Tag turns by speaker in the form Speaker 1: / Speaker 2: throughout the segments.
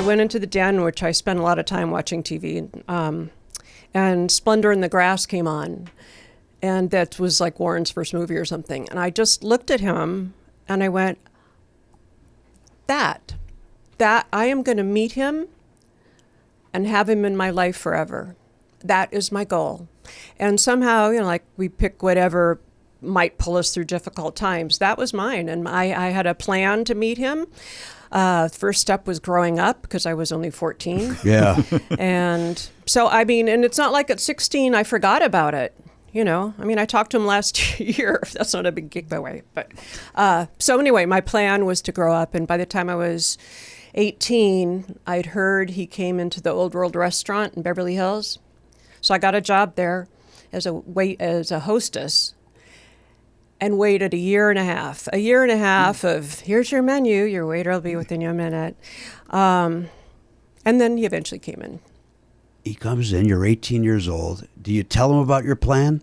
Speaker 1: I went into the den, which I spent a lot of time watching TV, and Splendor in the Grass came on. And that was like Warren's first movie or something. And I just looked at him and I went, that I am going to meet him and have him in my life forever. That is my goal. And somehow, like we pick whatever might pull us through difficult times. That was mine. And I had a plan to meet him. First step was growing up because I was only 14.
Speaker 2: Yeah.
Speaker 1: And so, and it's not like at 16 I forgot about it. I talked to him last year. That's not a big gig, by the way. But so anyway, my plan was to grow up. And by the time I was 18, I'd heard he came into the Old World restaurant in Beverly Hills. So I got a job there as a hostess and waited a year and a half of, here's your menu, your waiter will be within you a minute. And then he eventually came in.
Speaker 2: He comes in, you're 18 years old. Do you tell him about your plan?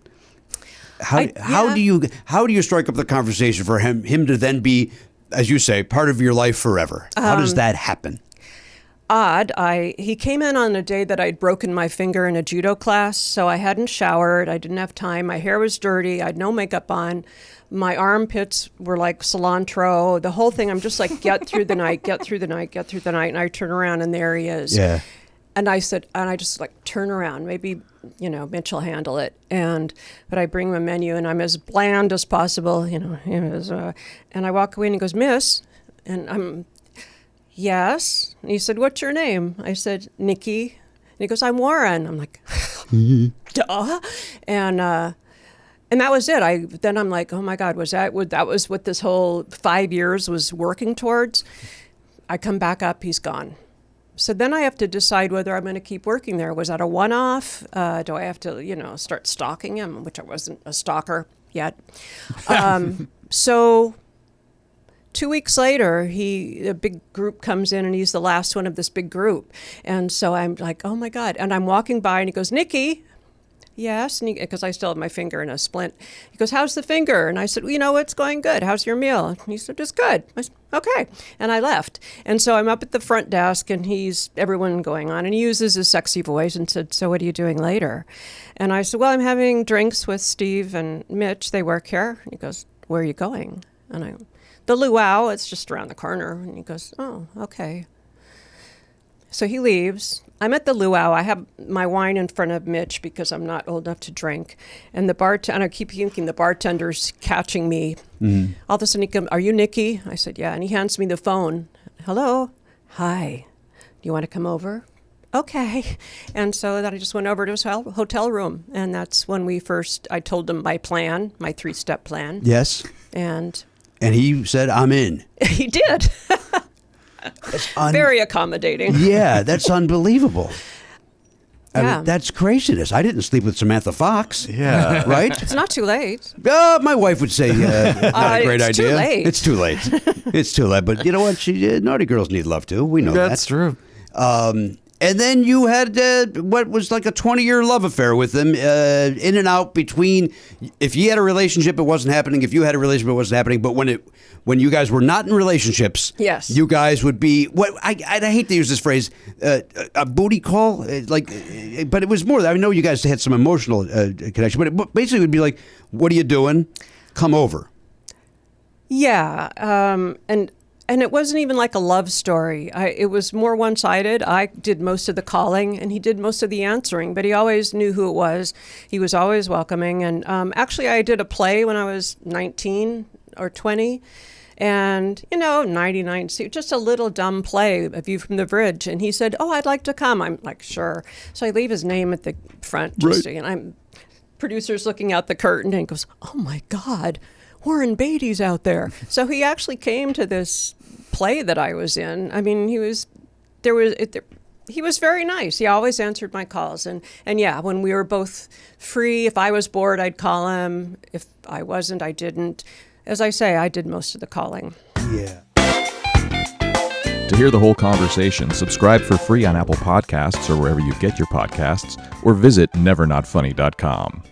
Speaker 2: How do you strike up the conversation for him to then be, as you say, part of your life forever? How does that happen?
Speaker 1: He came in on a day that I'd broken my finger in a judo class, so I hadn't showered, I didn't have time, my hair was dirty, I had no makeup on, my armpits were like cilantro, the whole thing, I'm just like, get through the night, and I turn around and there he is.
Speaker 2: Yeah.
Speaker 1: And I said, and I just like turn around, maybe, Mitch will handle it. But I bring him a menu and I'm as bland as possible, and I walk away and he goes, Miss, and I'm, yes. And he said, what's your name? I said, Nikki. And he goes, I'm Warren. I'm like, duh. And that was it. Then I'm like, oh my God, that was what this whole 5 years was working towards? I come back up, he's gone. So then I have to decide whether I'm going to keep working there. Was that a one-off? Do I have to, start stalking him, which I wasn't a stalker yet. So 2 weeks later, a big group comes in and he's the last one of this big group. And so I'm like, oh my God. And I'm walking by and he goes, Nikki. Yes, because I still have my finger in a splint. He goes, how's the finger? And I said, well, it's going good. How's your meal? And he said, it's good. I said, okay. And I left. And so I'm up at the front desk and everyone going on. And he uses his sexy voice and said, so what are you doing later? And I said, well, I'm having drinks with Steve and Mitch. They work here. And he goes, where are you going? And the luau, it's just around the corner. And he goes, oh, okay. So he leaves. I'm at the luau. I have my wine in front of Mitch because I'm not old enough to drink. And I keep thinking the bartender's catching me. Mm-hmm. All of a sudden he comes, are you Nikki? I said, yeah. And he hands me the phone. Hello? Hi. Do you want to come over? Okay. And so then I just went over to his hotel room. And that's when I told him my plan, my 3-step plan.
Speaker 2: Yes.
Speaker 1: And
Speaker 2: he said, I'm in.
Speaker 1: He did. Very accommodating.
Speaker 2: Yeah, that's unbelievable.
Speaker 1: Yeah.
Speaker 2: That's craziness. I didn't sleep with Samantha Fox.
Speaker 3: Yeah.
Speaker 2: Right?
Speaker 1: It's not too late.
Speaker 2: My wife would say not a great
Speaker 1: it's
Speaker 2: idea.
Speaker 1: Too late.
Speaker 2: It's too late. It's too late. But you know what? Naughty girls need love too. We know
Speaker 3: That's true.
Speaker 2: And then you had what was like a 20-year love affair with him, in and out between. If he had a relationship, it wasn't happening. If you had a relationship, it wasn't happening. But when you guys were not in relationships,
Speaker 1: yes,
Speaker 2: you guys would be what I hate to use this phrase, a booty call, but it was more. I know you guys had some emotional connection, but it basically would be like, "What are you doing? Come over."
Speaker 1: Yeah, and it wasn't even like a love story. It was more one-sided. I did most of the calling, and he did most of the answering, but he always knew who it was. He was always welcoming. And actually, I did a play when I was 19 or 20, and, 99, just a little dumb play, A View from the Bridge. And he said, oh, I'd like to come. I'm like, sure. So I leave his name at the front, and I'm producer's looking out the curtain, and he goes, oh, my God. Warren Beatty's out there. So he actually came to this play that I was in. I mean, he was very nice. He always answered my calls. And yeah, when we were both free, if I was bored, I'd call him. If I wasn't, I didn't. As I say, I did most of the calling.
Speaker 2: Yeah.
Speaker 3: To hear the whole conversation, subscribe for free on Apple Podcasts or wherever you get your podcasts, or visit nevernotfunny.com.